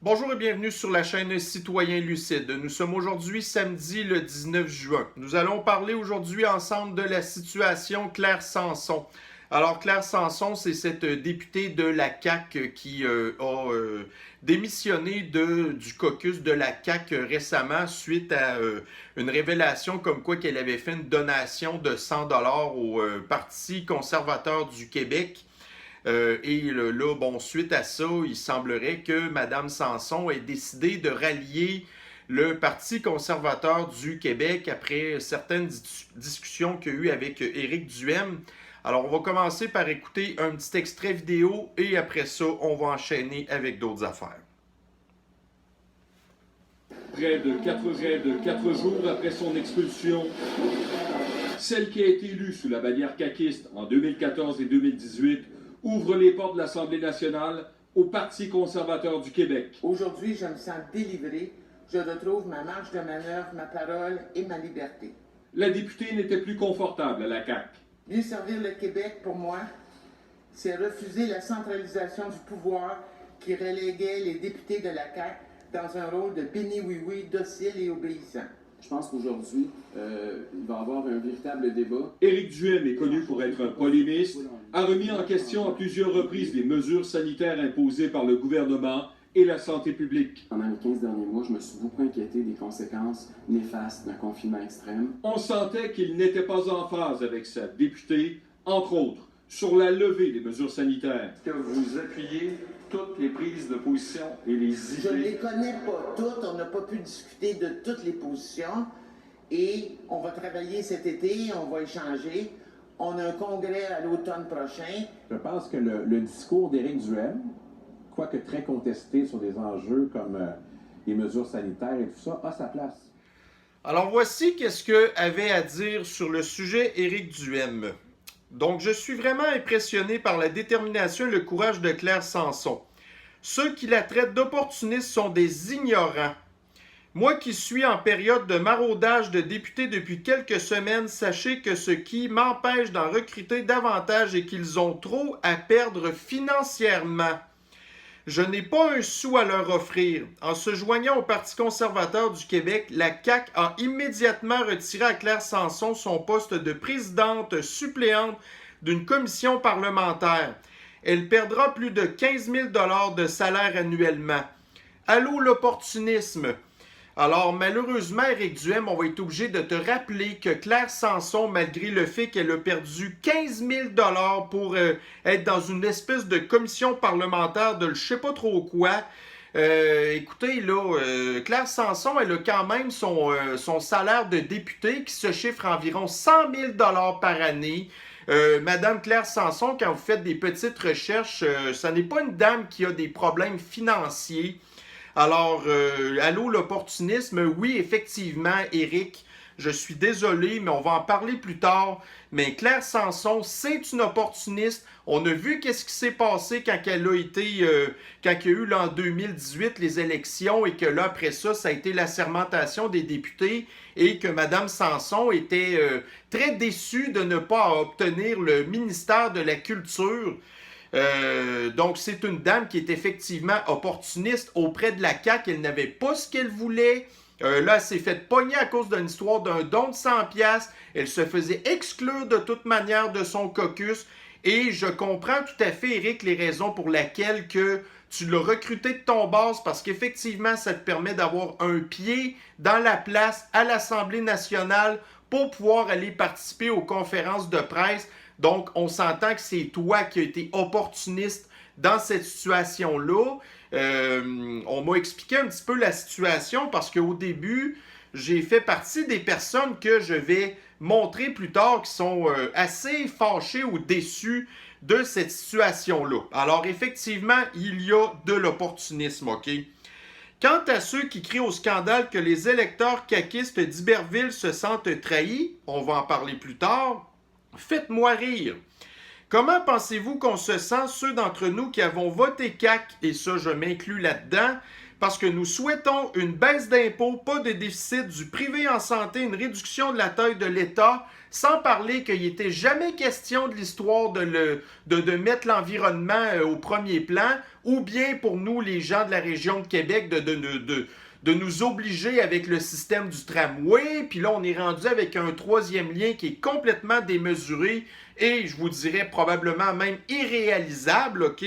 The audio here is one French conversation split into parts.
Bonjour et bienvenue sur la chaîne Citoyen Lucide. Nous sommes aujourd'hui samedi le 19 juin. Nous allons parler aujourd'hui ensemble de la situation Claire Sanson. Alors Claire Sanson, c'est cette députée de la CAQ qui a démissionné du caucus de la CAQ récemment suite à une révélation comme quoi qu'elle avait fait une donation de 100 $ au Parti conservateur du Québec. Suite à ça, il semblerait que Mme Sanson ait décidé de rallier le Parti conservateur du Québec après certaines discussions qu'il y a eu avec Éric Duhem. Alors, on va commencer par écouter un petit extrait vidéo et après ça, on va enchaîner avec d'autres affaires. Près de 4 jours après son expulsion, celle qui a été élue sous la bannière caquiste en 2014 et 2018 ouvre les portes de l'Assemblée nationale au Parti conservateur du Québec. Aujourd'hui, je me sens délivré. Je retrouve ma marge de manœuvre, ma parole et ma liberté. La députée n'était plus confortable à la CAQ. Mieux servir le Québec, pour moi, c'est refuser la centralisation du pouvoir qui reléguait les députés de la CAQ dans un rôle de béni-oui-oui, docile et obéissant. Je pense qu'aujourd'hui, il va y avoir un véritable débat. Éric Duhem est connu pour être un polémiste, a remis en question à plusieurs reprises les mesures sanitaires imposées par le gouvernement et la santé publique. Pendant les 15 derniers mois, je me suis beaucoup inquiété des conséquences néfastes d'un confinement extrême. On sentait qu'il n'était pas en phase avec sa députée, entre autres, sur la levée des mesures sanitaires. Que vous appuyez toutes les prises de position et les idées. Je ne les connais pas toutes, on n'a pas pu discuter de toutes les positions et on va travailler cet été, on va échanger. On a un congrès à l'automne prochain. Je pense que le discours d'Éric Duhem, quoique très contesté sur des enjeux comme les mesures sanitaires et tout ça, a sa place. Alors voici qu'est-ce qu'avait à dire sur le sujet Éric Duhem. Donc, je suis vraiment impressionné par la détermination et le courage de Claire Sanson. Ceux qui la traitent d'opportuniste sont des ignorants. Moi qui suis en période de maraudage de députés depuis quelques semaines, sachez que ce qui m'empêche d'en recruter davantage est qu'ils ont trop à perdre financièrement. Je n'ai pas un sou à leur offrir. En se joignant au Parti conservateur du Québec, la CAQ a immédiatement retiré à Claire Sanson son poste de présidente suppléante d'une commission parlementaire. Elle perdra plus de 15 000 $ de salaire annuellement. Allô l'opportunisme? Alors, malheureusement, Éric Duhem, on va être obligé de te rappeler que Claire Sanson, malgré le fait qu'elle a perdu 15 000 $ pour être dans une espèce de commission parlementaire de je sais pas trop quoi, écoutez, là, Claire Sanson, elle a quand même son salaire de députée qui se chiffre à environ 100 000 $ par année. Madame Claire Sanson, quand vous faites des petites recherches, ça n'est pas une dame qui a des problèmes financiers. Alors, allô l'opportunisme, oui, effectivement, Éric, je suis désolé, mais on va en parler plus tard. Mais Claire Sanson, c'est une opportuniste. On a vu qu'est-ce qui s'est passé quand elle a été, quand il y a eu là, en 2018 les élections et que là, après ça, ça a été la sermentation des députés et que Mme Sanson était très déçue de ne pas obtenir le ministère de la Culture. Donc, c'est une dame qui est effectivement opportuniste auprès de la CAQ. Elle n'avait pas ce qu'elle voulait. Là, elle s'est fait pogner à cause d'une histoire d'un don de 100 $. Elle se faisait exclure de toute manière de son caucus. Et je comprends tout à fait, Éric, les raisons pour lesquelles que tu l'as recruté de ton base parce qu'effectivement, ça te permet d'avoir un pied dans la place à l'Assemblée nationale pour pouvoir aller participer aux conférences de presse. Donc, on s'entend que c'est toi qui as été opportuniste dans cette situation-là. On m'a expliqué un petit peu la situation parce qu'au début, j'ai fait partie des personnes que je vais montrer plus tard qui sont assez fâchées ou déçues de cette situation-là. Alors, effectivement, il y a de l'opportunisme, OK? Quant à ceux qui crient au scandale que les électeurs caquistes d'Iberville se sentent trahis, on va en parler plus tard. Faites-moi rire. Comment pensez-vous qu'on se sent, ceux d'entre nous qui avons voté CAQ, et ça je m'inclus là-dedans, parce que nous souhaitons une baisse d'impôts, pas de déficit, du privé en santé, une réduction de la taille de l'État, sans parler qu'il n'était jamais question de l'histoire de mettre l'environnement au premier plan, ou bien pour nous, les gens de la région de Québec, de nous obliger avec le système du tramway, puis là, on est rendu avec un troisième lien qui est complètement démesuré et, je vous dirais, probablement même irréalisable, OK?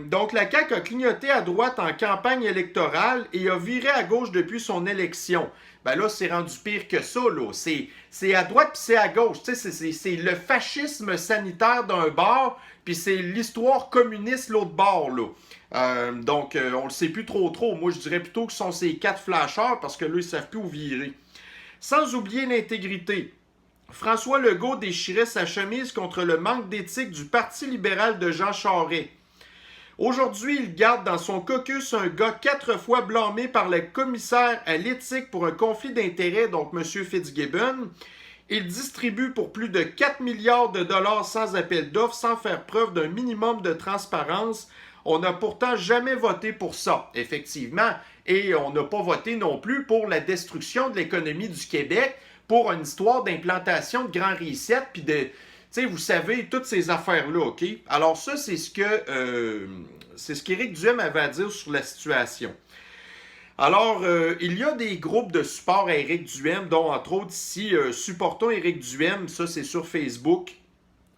Donc, la CAQ a clignoté à droite en campagne électorale et a viré à gauche depuis son élection. Ben là, c'est rendu pire que ça, là. C'est à droite puis c'est à gauche. Tu sais, c'est le fascisme sanitaire d'un bord, puis c'est l'histoire communiste l'autre bord, là. Donc, on le sait plus trop. Moi, je dirais plutôt que ce sont ces 4 flasheurs parce que là, ils ne savent plus où virer. Sans oublier l'intégrité. François Legault déchirait sa chemise contre le manque d'éthique du Parti libéral de Jean Charest. Aujourd'hui, il garde dans son caucus un gars 4 fois blâmé par le commissaire à l'éthique pour un conflit d'intérêts, donc M. Fitzgibbon. Il distribue pour plus de 4 milliards de dollars sans appel d'offres, sans faire preuve d'un minimum de transparence. On n'a pourtant jamais voté pour ça, effectivement. Et on n'a pas voté non plus pour la destruction de l'économie du Québec, pour une histoire d'implantation de Grand Reset, puis de... Tu sais, vous savez, toutes ces affaires-là, OK? Alors ça, c'est ce qu'Éric Duhem avait à dire sur la situation. Alors, il y a des groupes de support à Éric Duhem, dont entre autres ici, Supportons Éric Duhem, ça c'est sur Facebook,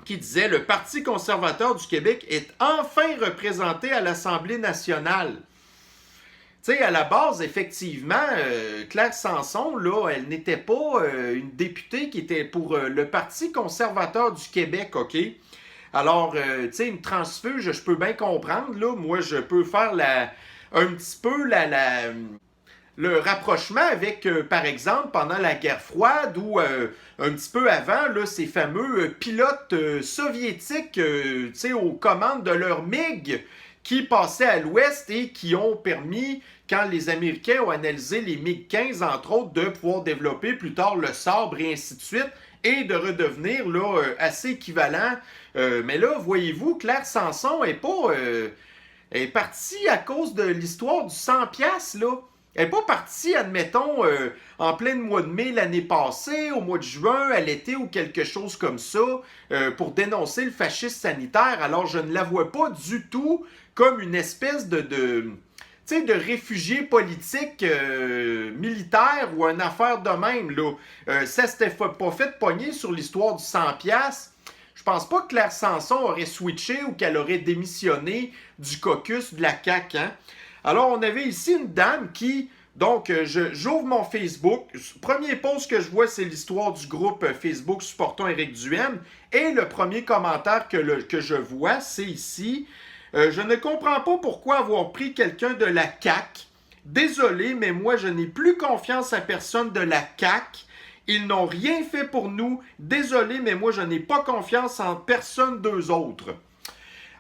qui disait « Le Parti conservateur du Québec est enfin représenté à l'Assemblée nationale. » Tu sais, à la base, effectivement, Claire Sanson, là, elle n'était pas une députée qui était pour le Parti conservateur du Québec, OK? Alors, tu sais, une transfuge, je peux bien comprendre, là. Moi, je peux faire un petit peu le rapprochement avec, par exemple, pendant la guerre froide ou un petit peu avant, là, ces fameux pilotes soviétiques, tu sais, aux commandes de leur MiG, qui passaient à l'ouest et qui ont permis, quand les Américains ont analysé les MiG-15, entre autres, de pouvoir développer plus tard le sabre et ainsi de suite, et de redevenir là, assez équivalent. Mais là, voyez-vous, Claire Sanson est partie à cause de l'histoire du 100$, là. Elle n'est pas partie, admettons, en plein mois de mai l'année passée, au mois de juin, à l'été ou quelque chose comme ça, pour dénoncer le fascisme sanitaire. Alors, je ne la vois pas du tout comme une espèce de réfugié politique militaire ou une affaire de même, là. Ça s'était pas fait pogner sur l'histoire du 100$. Je pense pas que Claire Sanson aurait switché ou qu'elle aurait démissionné du caucus de la CAQ, hein? Alors, on avait ici une dame qui... Donc, j'ouvre mon Facebook. Premier post que je vois, c'est l'histoire du groupe Facebook Supportons Éric Duhem. Et le premier commentaire que je vois, c'est ici. Je ne comprends pas pourquoi avoir pris quelqu'un de la CAQ. Désolé, mais moi, je n'ai plus confiance à personne de la CAQ. Ils n'ont rien fait pour nous. Désolé, mais moi, je n'ai pas confiance en personne d'eux autres.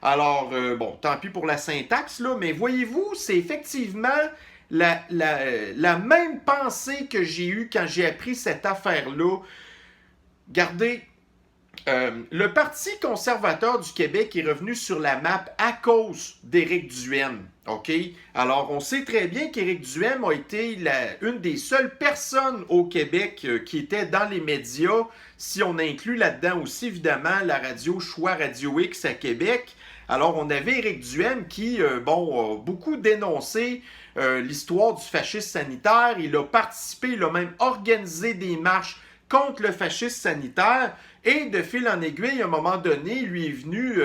Alors, bon, tant pis pour la syntaxe, là, mais voyez-vous, c'est effectivement la même pensée que j'ai eue quand j'ai appris cette affaire-là. Regardez, le Parti conservateur du Québec est revenu sur la map à cause d'Éric Duhem, OK? Alors, on sait très bien qu'Éric Duhem a été une des seules personnes au Québec qui était dans les médias, si on inclut là-dedans aussi, évidemment, la radio Choix Radio X à Québec. Alors, on avait Éric Duhem qui, a beaucoup dénoncé l'histoire du fascisme sanitaire. Il a participé, il a même organisé des marches contre le fascisme sanitaire. Et de fil en aiguille, à un moment donné, il lui est venu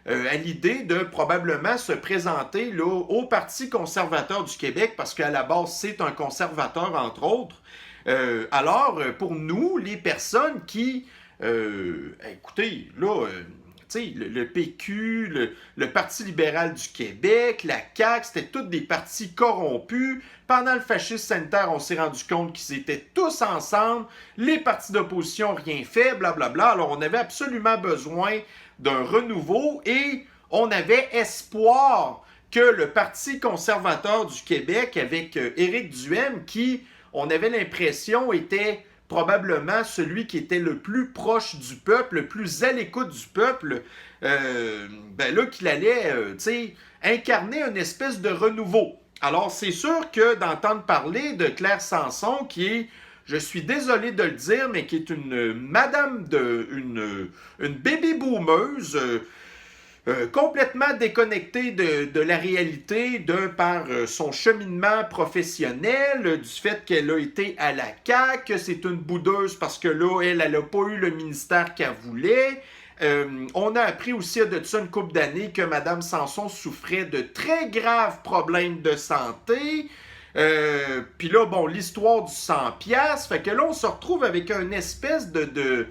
à l'idée de probablement se présenter là, au Parti conservateur du Québec, parce qu'à la base, c'est un conservateur, entre autres. Alors, pour nous, les personnes qui... écoutez, là... le PQ, le Parti libéral du Québec, la CAQ, c'était tous des partis corrompus. Pendant le fascisme sanitaire, on s'est rendu compte qu'ils étaient tous ensemble. Les partis d'opposition n'ont rien fait, blablabla. Alors, on avait absolument besoin d'un renouveau et on avait espoir que le Parti conservateur du Québec, avec Éric Duhem, qui, on avait l'impression, était... probablement celui qui était le plus proche du peuple, le plus à l'écoute du peuple, qu'il allait incarner une espèce de renouveau. Alors, c'est sûr que d'entendre parler de Claire Sanson, qui est, je suis désolé de le dire, mais qui est une madame une baby boomeuse, complètement déconnectée de la réalité, par son cheminement professionnel, du fait qu'elle a été à la CAQ, que c'est une boudeuse parce que là, elle n'a pas eu le ministère qu'elle voulait. On a appris aussi de ça une couple d'années que Mme Sanson souffrait de très graves problèmes de santé. Puis là, bon, l'histoire du 100$, fait que là, on se retrouve avec une espèce de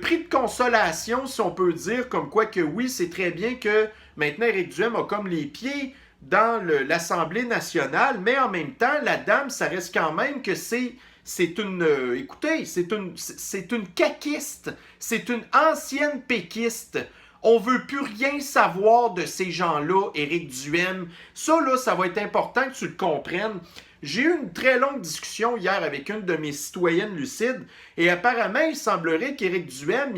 prix de consolation, si on peut dire, comme quoi que oui, c'est très bien que maintenant Éric Duhem a comme les pieds dans l'Assemblée nationale, mais en même temps, la dame, ça reste quand même que c'est une caquiste, c'est une ancienne péquiste. On veut plus rien savoir de ces gens-là, Éric Duhem. Ça, là, ça va être important que tu le comprennes. J'ai eu une très longue discussion hier avec une de mes citoyennes lucides et apparemment, il semblerait qu'Éric Duhem,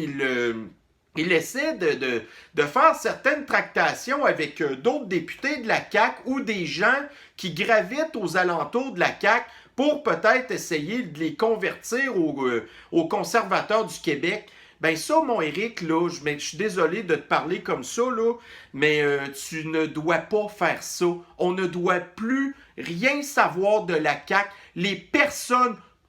il essaie de faire certaines tractations avec d'autres députés de la CAQ ou des gens qui gravitent aux alentours de la CAQ pour peut-être essayer de les convertir aux conservateurs du Québec. Ben ça, mon Éric, là, je suis désolé de te parler comme ça, là, mais tu ne dois pas faire ça. On ne doit plus rien savoir de la CAQ.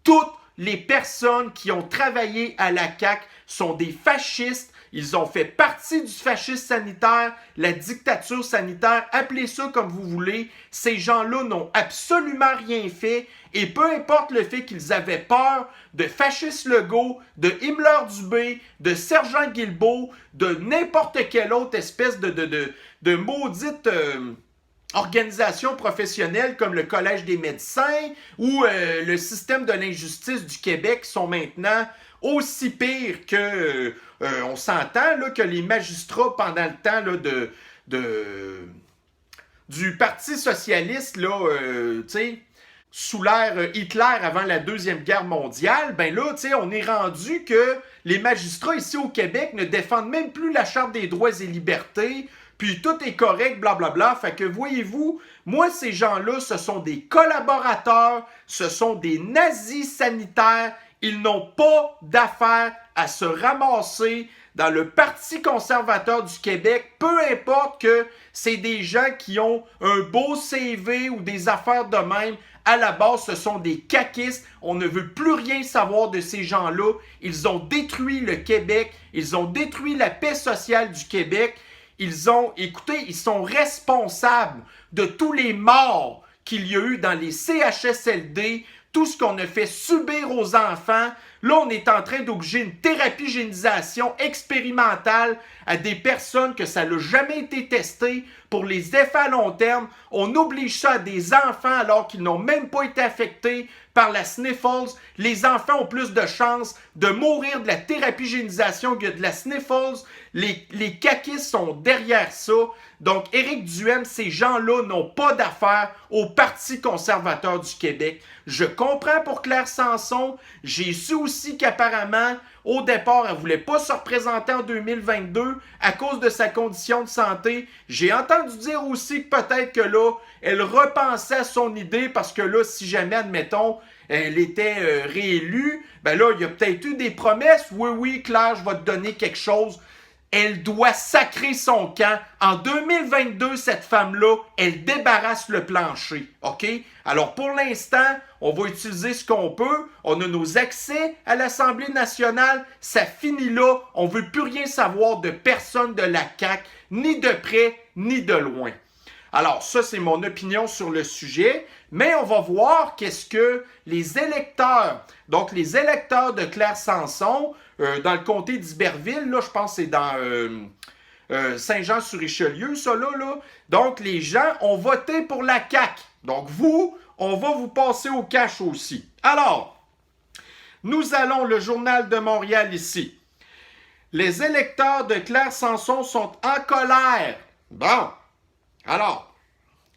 Toutes les personnes qui ont travaillé à la CAQ sont des fascistes. Ils ont fait partie du fascisme sanitaire, la dictature sanitaire, appelez ça comme vous voulez. Ces gens-là n'ont absolument rien fait. Et peu importe le fait qu'ils avaient peur de Fasciste Legault, de Himmler-Dubé, de Sergent Guilbeault, de n'importe quelle autre espèce de maudite organisation professionnelle comme le Collège des médecins ou le système de l'injustice du Québec sont maintenant aussi pires que, on s'entend, là, que les magistrats pendant le temps là, du Parti socialiste, là, tu sais, sous l'ère Hitler avant la Deuxième Guerre mondiale, ben là, tu sais, on est rendu que les magistrats ici au Québec ne défendent même plus la Charte des droits et libertés, puis tout est correct, blablabla. Fait que voyez-vous, moi, ces gens-là, ce sont des collaborateurs, ce sont des nazis sanitaires, ils n'ont pas d'affaires à se ramasser dans le Parti conservateur du Québec, peu importe que c'est des gens qui ont un beau CV ou des affaires de même. À la base, ce sont des caquistes. On ne veut plus rien savoir de ces gens-là. Ils ont détruit le Québec. Ils ont détruit la paix sociale du Québec. Ils sont responsables de tous les morts qu'il y a eu dans les CHSLD, tout ce qu'on a fait subir aux enfants. Là, on est en train d'obliger une thérapie génisation expérimentale à des personnes que ça n'a jamais été testé pour les effets à long terme. On oblige ça à des enfants alors qu'ils n'ont même pas été affectés par la sniffles. Les enfants ont plus de chances de mourir de la thérapie génisation que de la sniffles. Les caquistes sont derrière ça. Donc, Éric Duhem, ces gens-là n'ont pas d'affaires au Parti conservateur du Québec. Je comprends pour Claire Sanson. J'ai su aussi qu'apparemment, au départ, elle ne voulait pas se représenter en 2022 à cause de sa condition de santé. J'ai entendu dire aussi que peut-être que là, elle repensait à son idée parce que là, si jamais, admettons, elle était réélue, ben là, il y a peut-être eu des promesses. Oui, Claire, je vais te donner quelque chose. Elle doit sacrer son camp. En 2022, cette femme-là, elle débarrasse le plancher. OK? Alors, pour l'instant, on va utiliser ce qu'on peut. On a nos accès à l'Assemblée nationale. Ça finit là. On ne veut plus rien savoir de personne de la CAQ, ni de près, ni de loin. Alors, ça, c'est mon opinion sur le sujet. Mais on va voir qu'est-ce que les électeurs, donc les électeurs de Claire Sanson, dans le comté d'Iberville, là, je pense que c'est dans Saint-Jean-sur-Richelieu, ça là. Donc, les gens ont voté pour la CAQ. Donc, on va vous passer au cash aussi. Alors, nous allons, le Journal de Montréal ici. Les électeurs de Claire Sanson sont en colère. Bon, alors,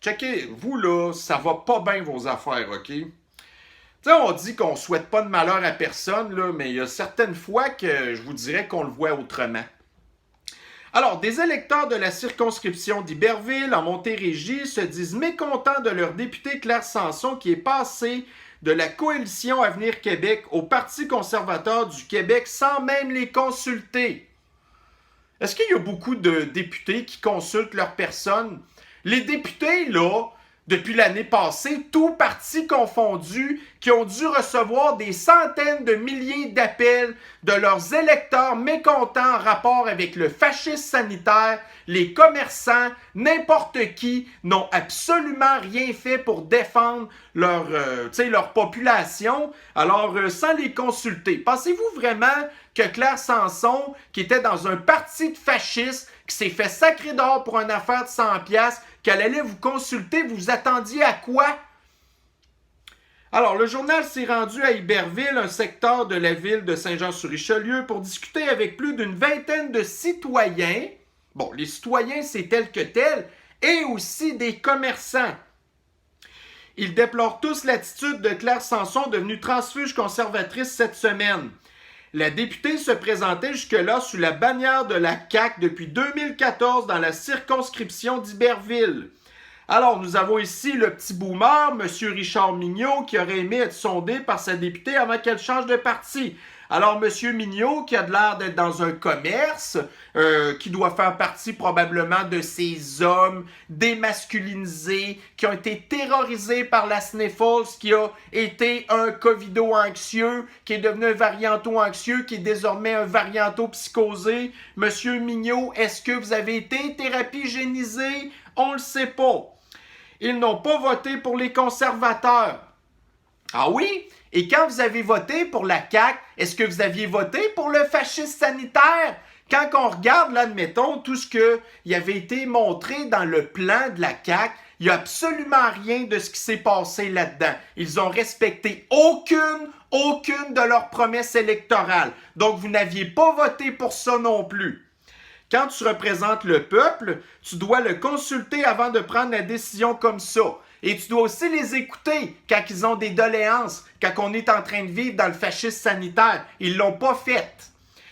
checkez, vous là, ça va pas bien vos affaires, OK? Tu sais, on dit qu'on souhaite pas de malheur à personne, là, mais il y a certaines fois que je vous dirais qu'on le voit autrement. Alors, des électeurs de la circonscription d'Iberville, en Montérégie, se disent mécontents de leur député Claire Sanson qui est passé de la coalition Avenir Québec au Parti conservateur du Québec sans même les consulter. Est-ce qu'il y a beaucoup de députés qui consultent leur personne? Les députés, là, depuis l'année passée, tous partis confondus, qui ont dû recevoir des centaines de milliers d'appels de leurs électeurs mécontents en rapport avec le fascisme sanitaire, les commerçants, n'importe qui, n'ont absolument rien fait pour défendre leur population, alors sans les consulter. Pensez-vous vraiment que Claire Sanson, qui était dans un parti de fascistes, qui s'est fait sacrer d'or pour une affaire de 100$, qu'elle allait vous consulter, vous attendiez à quoi? Alors, le journal s'est rendu à Iberville, un secteur de la ville de Saint-Jean-sur-Richelieu, pour discuter avec plus d'une vingtaine de citoyens. Bon, les citoyens, c'est tel que tel, et aussi des commerçants. Ils déplorent tous l'attitude de Claire Sanson, devenue transfuge conservatrice cette semaine. La députée se présentait jusque-là sous la bannière de la CAQ depuis 2014 dans la circonscription d'Iberville. Alors, nous avons ici le petit boomer, M. Richard Mignot, qui aurait aimé être sondé par sa députée avant qu'elle change de parti. Alors, M. Mignot, qui a de l'air d'être dans un commerce, qui doit faire partie probablement de ces hommes démasculinisés, qui ont été terrorisés par la sniffles, qui a été un covido-anxieux, qui est devenu un varianto-anxieux, qui est désormais un varianto-psychosé. M. Mignot, est-ce que vous avez été thérapie génisée? On le sait pas. Ils n'ont pas voté pour les conservateurs. Ah oui? Et quand vous avez voté pour la CAQ, est-ce que vous aviez voté pour le fascisme sanitaire? Quand on regarde, là, admettons, tout ce qui avait été montré dans le plan de la CAQ, il n'y a absolument rien de ce qui s'est passé là-dedans. Ils ont respecté aucune de leurs promesses électorales. Donc, vous n'aviez pas voté pour ça non plus. Quand tu représentes le peuple, tu dois le consulter avant de prendre la décision comme ça. Et tu dois aussi les écouter quand ils ont des doléances, quand on est en train de vivre dans le fascisme sanitaire. Ils ne l'ont pas fait.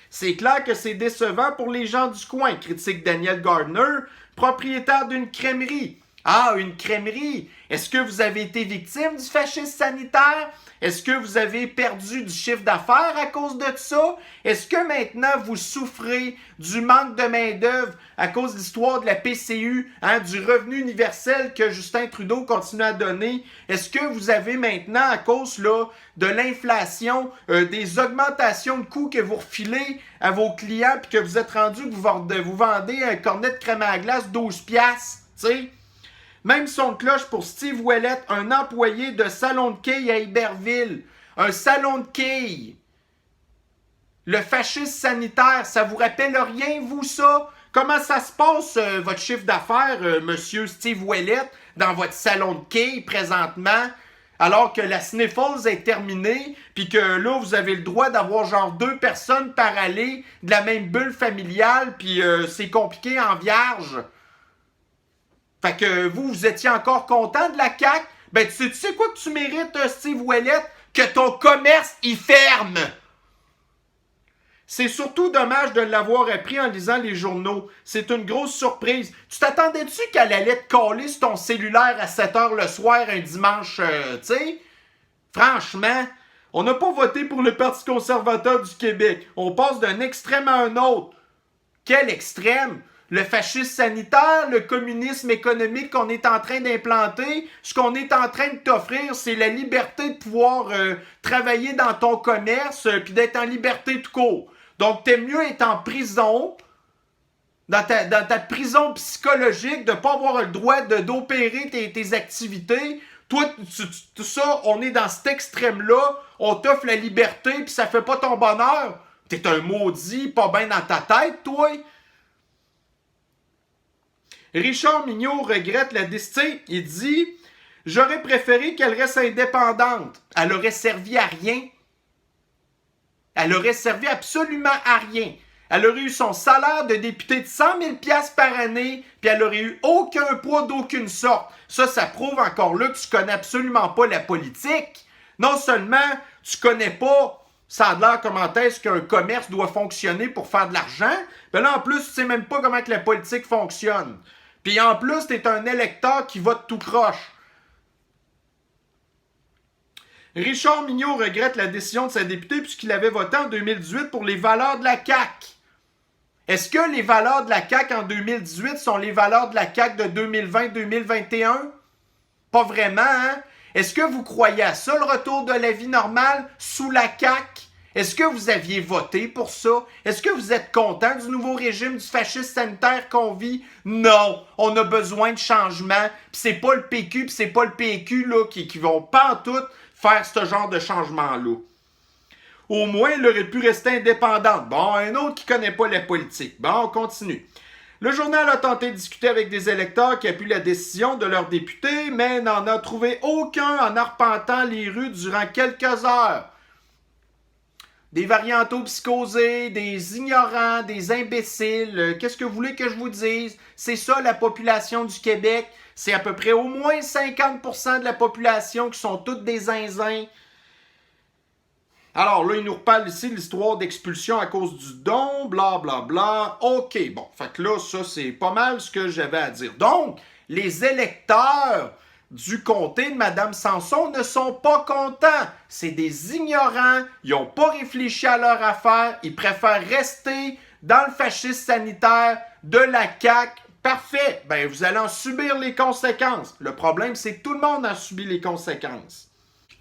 C'est clair que c'est décevant pour les gens du coin, critique Daniel Gardner, propriétaire d'une crèmerie. Ah, une crèmerie! Est-ce que vous avez été victime du fascisme sanitaire? Est-ce que vous avez perdu du chiffre d'affaires à cause de ça? Est-ce que maintenant vous souffrez du manque de main-d'œuvre à cause de l'histoire de la PCU, du revenu universel que Justin Trudeau continue à donner? Est-ce que vous avez maintenant, à cause de l'inflation, des augmentations de coûts que vous refilez à vos clients puis que vous êtes rendu que vous vendez un cornet de crème à glace 12$, tu sais? Même son de cloche pour Steve Ouellette, un employé de salon de quilles à Iberville. Un salon de quilles. Le fascisme sanitaire, ça vous rappelle rien, vous, ça? Comment ça se passe, votre chiffre d'affaires, monsieur Steve Ouellette, dans votre salon de quilles présentement, alors que la sniffles est terminée, puis que là, vous avez le droit d'avoir genre 2 personnes par allée de la même bulle familiale, puis c'est compliqué en vierge. Fait que vous étiez encore content de la CAQ? Ben, tu sais quoi que tu mérites, Steve Ouellette? Que ton commerce, il ferme! C'est surtout dommage de l'avoir appris en lisant les journaux. C'est une grosse surprise. Tu t'attendais-tu qu'elle allait te coller sur ton cellulaire à 7h le soir un dimanche, tu sais? Franchement, on n'a pas voté pour le Parti conservateur du Québec. On passe d'un extrême à un autre. Quel extrême? Le fascisme sanitaire, le communisme économique qu'on est en train d'implanter, ce qu'on est en train de t'offrir, c'est la liberté de pouvoir travailler dans ton commerce puis d'être en liberté tout court. Donc, t'aimes mieux être en prison, dans ta prison psychologique, de ne pas avoir le droit d'opérer tes activités. Toi, tout ça, on est dans cet extrême-là, on t'offre la liberté puis ça fait pas ton bonheur. T'es un maudit, pas bien dans ta tête, toi. Richard Mignot regrette la décision. Il dit « J'aurais préféré qu'elle reste indépendante. Elle aurait servi à rien. Elle aurait servi absolument à rien. Elle aurait eu son salaire de député de 100 000 $ par année, puis elle aurait eu aucun poids d'aucune sorte. Ça prouve encore là que tu connais absolument pas la politique. Non seulement tu connais pas Ça a l'air comment est-ce qu'un commerce doit fonctionner pour faire de l'argent. Ben là, en plus, tu sais même pas comment que la politique fonctionne. Puis en plus, tu es un électeur qui vote tout croche. Richard Mignot regrette la décision de sa députée puisqu'il avait voté en 2018 pour les valeurs de la CAQ. Est-ce que les valeurs de la CAQ en 2018 sont les valeurs de la CAQ de 2020-2021? Pas vraiment, hein? Est-ce que vous croyez à ça, le retour de la vie normale sous la CAQ? Est-ce que vous aviez voté pour ça? Est-ce que vous êtes content du nouveau régime du fascisme sanitaire qu'on vit? Non! On a besoin de changement. Puis c'est pas le PQ, puis c'est pas le PQ là, qui vont pas en tout faire ce genre de changement-là. Au moins, elle aurait pu rester indépendante. Bon, un autre qui connaît pas la politique. Bon, on continue. Le journal a tenté de discuter avec des électeurs qui appuient la décision de leur député, mais n'en a trouvé aucun en arpentant les rues durant quelques heures. Des varianto-psychosés, des ignorants, des imbéciles. Qu'est-ce que vous voulez que je vous dise? C'est ça la population du Québec. C'est à peu près au moins 50% de la population qui sont toutes des zinzins. Alors là, il nous reparle ici de l'histoire d'expulsion à cause du don, blablabla. Bla, bla. OK, bon, fait que là, ça, c'est pas mal ce que j'avais à dire. Donc, les électeurs du comté de Mme Sanson ne sont pas contents. C'est des ignorants, ils n'ont pas réfléchi à leur affaire, ils préfèrent rester dans le fascisme sanitaire de la CAQ. Parfait, ben vous allez en subir les conséquences. Le problème, c'est que tout le monde a subi les conséquences.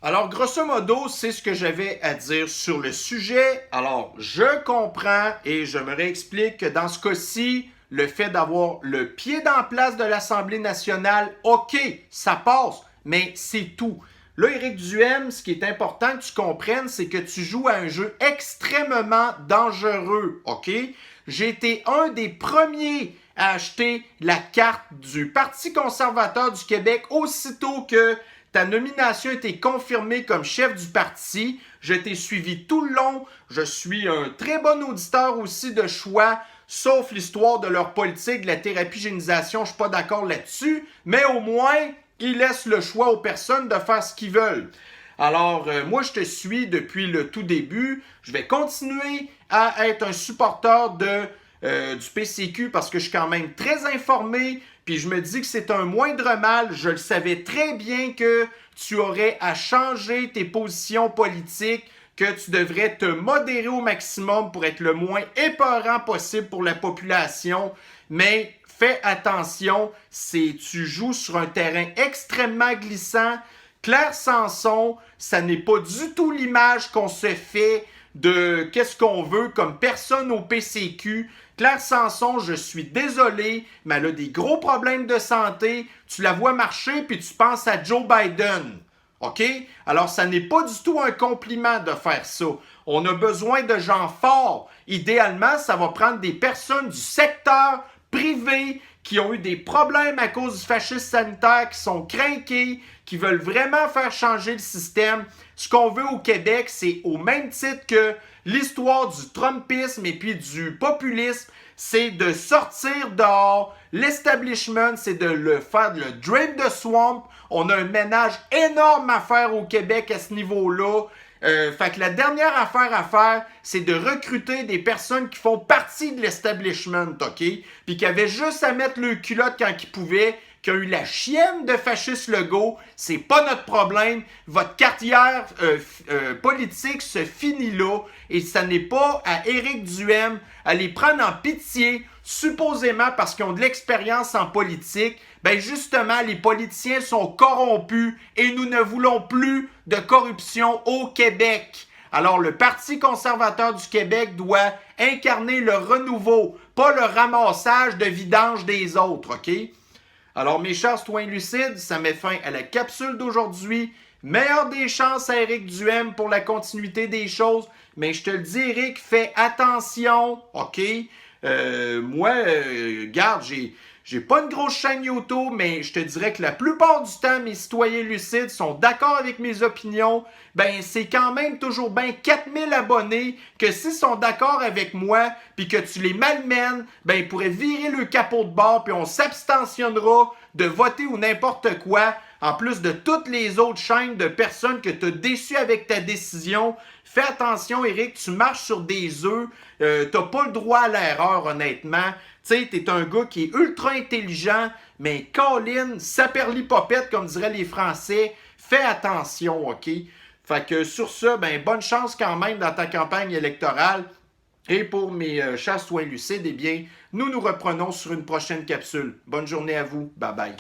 Alors, grosso modo, c'est ce que j'avais à dire sur le sujet. Alors, je comprends et je me réexplique que dans ce cas-ci, le fait d'avoir le pied dans la place de l'Assemblée nationale, OK, ça passe, mais c'est tout. Là, Éric Duhaime, ce qui est important que tu comprennes, c'est que tu joues à un jeu extrêmement dangereux, OK? J'ai été un des premiers à acheter la carte du Parti conservateur du Québec aussitôt que ta nomination a été confirmée comme chef du parti. Je t'ai suivi tout le long. Je suis un très bon auditeur aussi de choix, sauf l'histoire de leur politique, de la thérapie génisation. Je ne suis pas d'accord là-dessus. Mais au moins, ils laissent le choix aux personnes de faire ce qu'ils veulent. Alors, moi, je te suis depuis le tout début. Je vais continuer à être un supporter du PCQ parce que je suis quand même très informé. Puis je me dis que c'est un moindre mal. Je le savais très bien que tu aurais à changer tes positions politiques, que tu devrais te modérer au maximum pour être le moins épeurant possible pour la population. Mais fais attention, tu joues sur un terrain extrêmement glissant. Claire Sanson, ça n'est pas du tout l'image qu'on se fait de qu'est-ce qu'on veut comme personne au PCQ. Claire Sanson, je suis désolé, mais elle a des gros problèmes de santé. Tu la vois marcher puis tu penses à Joe Biden. OK? Alors, ça n'est pas du tout un compliment de faire ça. On a besoin de gens forts. Idéalement, ça va prendre des personnes du secteur privé qui ont eu des problèmes à cause du fascisme sanitaire, qui sont crinqués, qui veulent vraiment faire changer le système. Ce qu'on veut au Québec, c'est au même titre que l'histoire du Trumpisme et puis du populisme, c'est de sortir dehors. L'establishment, c'est de le faire, de le drain the swamp. On a un ménage énorme à faire au Québec à ce niveau-là. Fait que la dernière affaire à faire, c'est de recruter des personnes qui font partie de l'establishment, OK? Puis qui avaient juste à mettre le culotte quand ils pouvaient, qui ont eu la chienne de fasciste Legault. C'est pas notre problème. Votre carrière politique se finit là. Et ça n'est pas à Éric Duhaime à les prendre en pitié, supposément parce qu'ils ont de l'expérience en politique. Ben justement, les politiciens sont corrompus et nous ne voulons plus de corruption au Québec. Alors, le Parti conservateur du Québec doit incarner le renouveau, pas le ramassage de vidange des autres, OK? Alors, mes chers citoyens lucides, ça met fin à la capsule d'aujourd'hui. Meilleure des chances à Éric Duhaime pour la continuité des choses. Mais je te le dis, Éric, fais attention, OK? Regarde, j'ai pas une grosse chaîne YouTube, mais je te dirais que la plupart du temps, mes citoyens lucides sont d'accord avec mes opinions. Ben, c'est quand même toujours bien 4000 abonnés que s'ils sont d'accord avec moi, puis que tu les malmènes, ben, ils pourraient virer le capot de bord, puis on s'abstentionnera de voter ou n'importe quoi, en plus de toutes les autres chaînes de personnes que tu as déçues avec ta décision. Fais attention, Éric, tu marches sur des œufs. T'as pas le droit à l'erreur, honnêtement. Tu sais, t'es un gars qui est ultra intelligent, mais Colin, saperlipopette, comme diraient les Français. Fais attention, OK? Fait que sur ça, ben, bonne chance quand même dans ta campagne électorale. Et pour mes chers soins lucides, eh bien, nous nous reprenons sur une prochaine capsule. Bonne journée à vous. Bye bye.